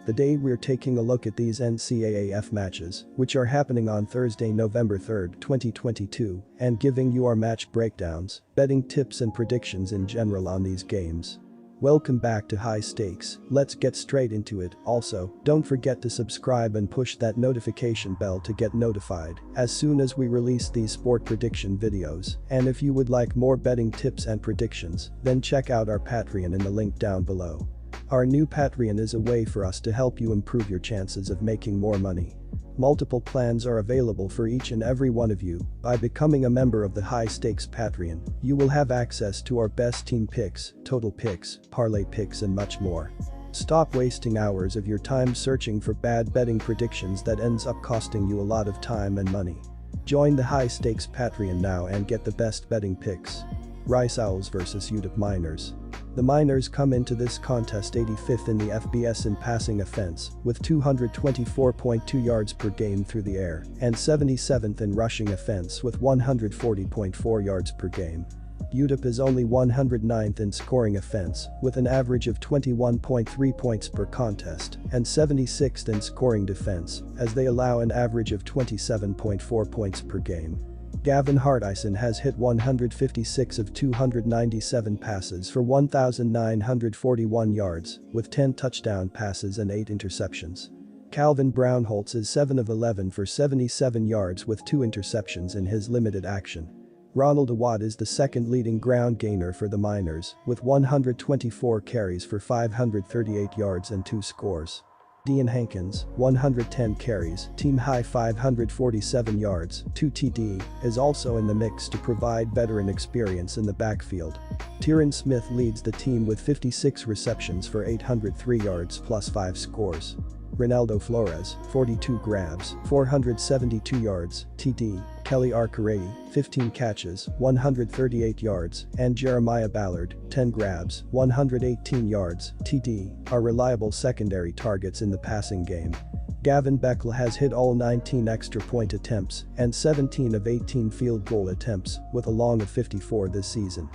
Today we're taking a look at these NCAAF matches, which are happening on Thursday, November 3, 2022, and giving you our match breakdowns, betting tips and predictions in general on these games. Welcome back to High Stakes, let's get straight into it. Also, don't forget to subscribe and push that notification bell to get notified as soon as we release these sport prediction videos. And if you would like more betting tips and predictions, then check out our Patreon in the link down below. Our new Patreon is a way for us to help you improve your chances of making more money. Multiple plans are available for each and every one of you. By becoming a member of the High Stakes Patreon, you will have access to our best team picks, total picks, parlay picks and much more. Stop wasting hours of your time searching for bad betting predictions that ends up costing you a lot of time and money. Join the High Stakes Patreon now and get the best betting picks. Rice Owls vs UTEP Miners. The Miners come into this contest 85th in the FBS in passing offense, with 224.2 yards per game through the air, and 77th in rushing offense with 140.4 yards per game. UTEP is only 109th in scoring offense, with an average of 21.3 points per contest, and 76th in scoring defense, as they allow an average of 27.4 points per game. Gavin Hardison has hit 156 of 297 passes for 1,941 yards, with 10 touchdown passes and 8 interceptions. Calvin Brownholtz is 7 of 11 for 77 yards with 2 interceptions in his limited action. Ronald Awad is the second leading ground gainer for the Miners, with 124 carries for 538 yards and 2 scores. Dean Hankins, 110 carries, team-high 547 yards, 2 TD, is also in the mix to provide veteran experience in the backfield. Tyron Smith leads the team with 56 receptions for 803 yards plus 5 scores. Ronaldo Flores, 42 grabs, 472 yards, TD, Kelly Arcarady, 15 catches, 138 yards, and Jeremiah Ballard, 10 grabs, 118 yards, TD, are reliable secondary targets in the passing game. Gavin Beckle has hit all 19 extra point attempts and 17 of 18 field goal attempts, with a long of 54 this season.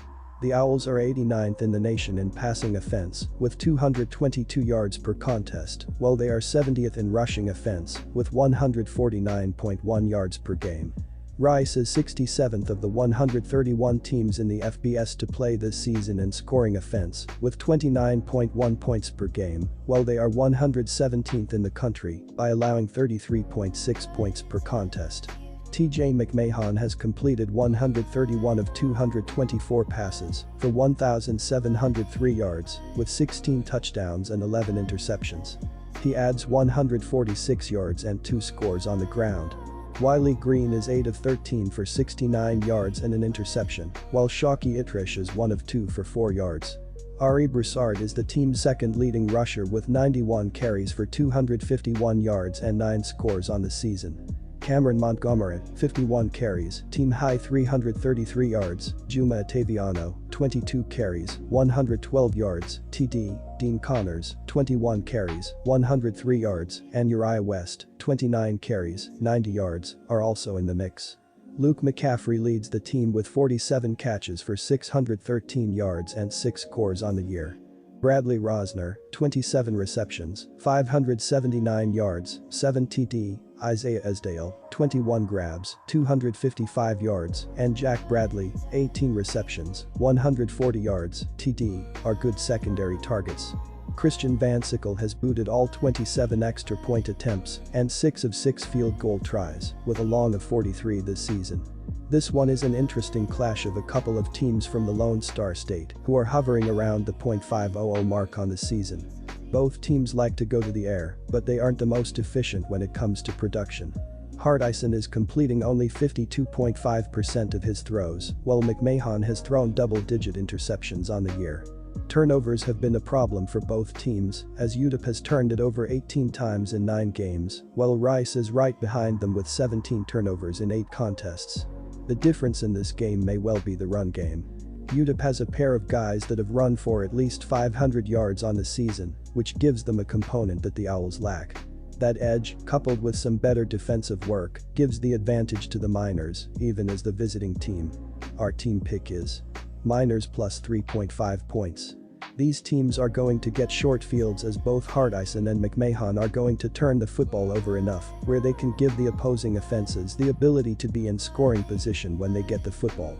The Owls are 89th in the nation in passing offense, with 222 yards per contest, while they are 70th in rushing offense, with 149.1 yards per game. Rice is 67th of the 131 teams in the FBS to play this season in scoring offense, with 29.1 points per game, while they are 117th in the country by allowing 33.6 points per contest. TJ McMahon has completed 131 of 224 passes for 1,703 yards, with 16 touchdowns and 11 interceptions. He adds 146 yards and 2 scores on the ground. Wiley Green is 8 of 13 for 69 yards and an interception, while Shockey Itrish is 1 of 2 for 4 yards. Ari Broussard is the team's second leading rusher with 91 carries for 251 yards and 9 scores on the season. Cameron Montgomery, 51 carries, team-high 333 yards, Juma Ataviano, 22 carries, 112 yards, TD, Dean Connors, 21 carries, 103 yards, and Uriah West, 29 carries, 90 yards, are also in the mix. Luke McCaffrey leads the team with 47 catches for 613 yards and 6 scores on the year. Bradley Rosner, 27 receptions, 579 yards, 7 TD, Isaiah Esdale, 21 grabs, 255 yards, and Jack Bradley, 18 receptions, 140 yards, TD, are good secondary targets. Christian Van Sickle has booted all 27 extra point attempts and 6 of 6 field goal tries, with a long of 43 this season. This one is an interesting clash of a couple of teams from the Lone Star State who are hovering around the .500 mark on the season. Both teams like to go to the air, but they aren't the most efficient when it comes to production. Hardison is completing only 52.5% of his throws, while McMahon has thrown double-digit interceptions on the year. Turnovers have been a problem for both teams, as UTEP has turned it over 18 times in 9 games, while Rice is right behind them with 17 turnovers in 8 contests. The difference in this game may well be the run game. UTEP has a pair of guys that have run for at least 500 yards on the season, which gives them a component that the Owls lack. That edge, coupled with some better defensive work, gives the advantage to the Miners, even as the visiting team. Our team pick is Miners plus 3.5 points. These teams are going to get short fields as both Hardison and McMahon are going to turn the football over enough where they can give the opposing offenses the ability to be in scoring position when they get the football.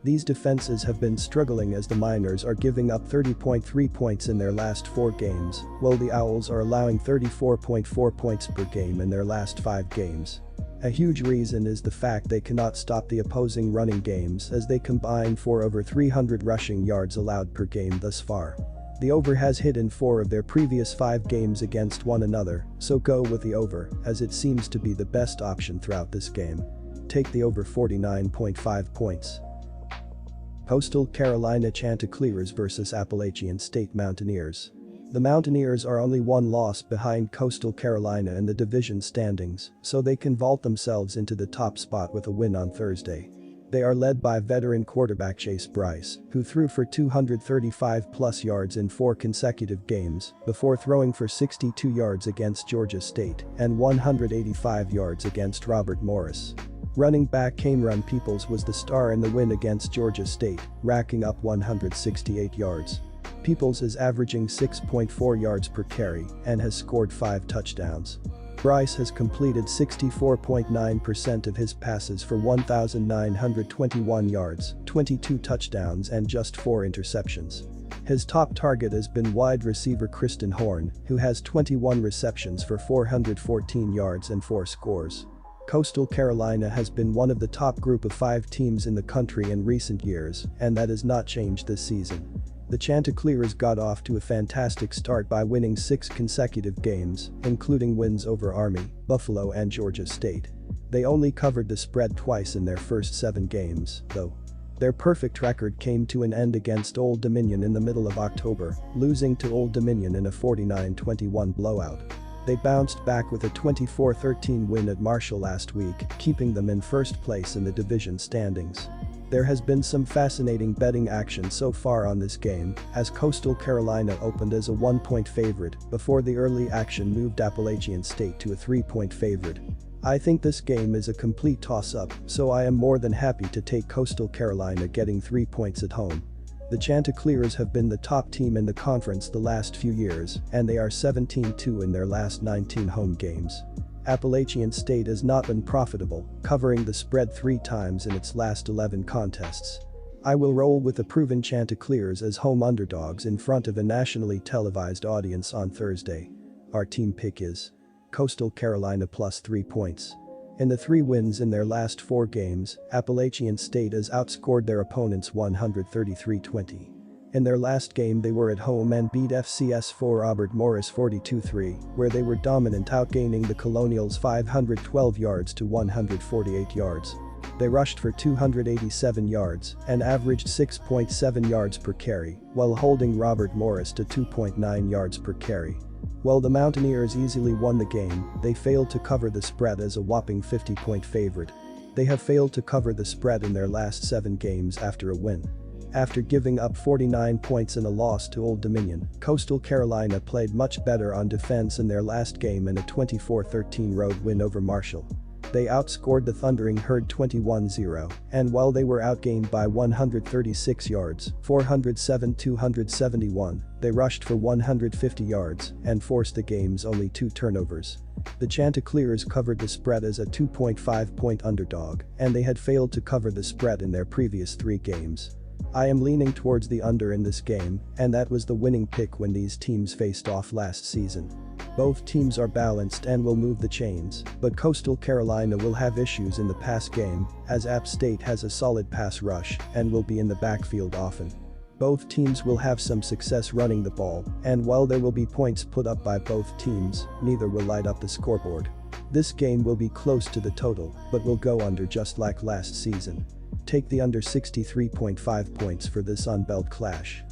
These defenses have been struggling as the Miners are giving up 30.3 points in their last 4 games, while the Owls are allowing 34.4 points per game in their last 5 games. A huge reason is the fact they cannot stop the opposing running games as they combine for over 300 rushing yards allowed per game thus far. The over has hit in 4 of their previous 5 games against one another, so go with the over as it seems to be the best option throughout this game. Take the over 49.5 points. Coastal Carolina Chanticleers vs Appalachian State Mountaineers. The Mountaineers are only 1 loss behind Coastal Carolina in the division standings, so they can vault themselves into the top spot with a win on Thursday. They are led by veteran quarterback Chase Bryce, who threw for 235+ yards in 4 consecutive games before throwing for 62 yards against Georgia State and 185 yards against Robert Morris. Running back Cameron Peoples was the star in the win against Georgia State, racking up 168 yards. Peoples is averaging 6.4 yards per carry and has scored 5 touchdowns. Bryce has completed 64.9% of his passes for 1,921 yards, 22 touchdowns and just 4 interceptions. His top target has been wide receiver Kristen Horn, who has 21 receptions for 414 yards and 4 scores. Coastal Carolina has been one of the top group of 5 teams in the country in recent years, and that has not changed this season. The Chanticleers got off to a fantastic start by winning 6 consecutive games, including wins over Army, Buffalo and Georgia State. They only covered the spread twice in their first 7 games, though. Their perfect record came to an end against Old Dominion in the middle of October, losing to Old Dominion in a 49-21 blowout. They bounced back with a 24-13 win at Marshall last week, keeping them in first place in the division standings. There has been some fascinating betting action so far on this game, as Coastal Carolina opened as a 1-point favorite before the early action moved Appalachian State to a 3-point favorite. I think this game is a complete toss-up, so I am more than happy to take Coastal Carolina getting 3 points at home. The Chanticleers have been the top team in the conference the last few years, and they are 17-2 in their last 19 home games. Appalachian State has not been profitable, covering the spread 3 times in its last 11 contests. I will roll with the proven Chanticleers as home underdogs in front of a nationally televised audience on Thursday. Our team pick is Coastal Carolina plus 3 points. In the 3 wins in their last 4 games, Appalachian State has outscored their opponents 133-20. In their last game they were at home and beat FCS Robert Morris 42-3, where they were dominant, outgaining the Colonials 512 yards to 148 yards. They rushed for 287 yards and averaged 6.7 yards per carry, while holding Robert Morris to 2.9 yards per carry. While the Mountaineers easily won the game, they failed to cover the spread as a whopping 50-point favorite. They have failed to cover the spread in their last 7 games after a win. After giving up 49 points in a loss to Old Dominion, Coastal Carolina played much better on defense in their last game in a 24-13 road win over Marshall. They outscored the Thundering Herd 21-0, and while they were outgained by 136 yards, 407-271, they rushed for 150 yards and forced the game's only 2 turnovers. The Chanticleers covered the spread as a 2.5-point underdog, and they had failed to cover the spread in their previous 3 games. I am leaning towards the under in this game, and that was the winning pick when these teams faced off last season. Both teams are balanced and will move the chains, but Coastal Carolina will have issues in the pass game, as App State has a solid pass rush and will be in the backfield often. Both teams will have some success running the ball, and while there will be points put up by both teams, neither will light up the scoreboard. This game will be close to the total, but will go under just like last season. Take the under 63.5 points for this Sun Belt clash.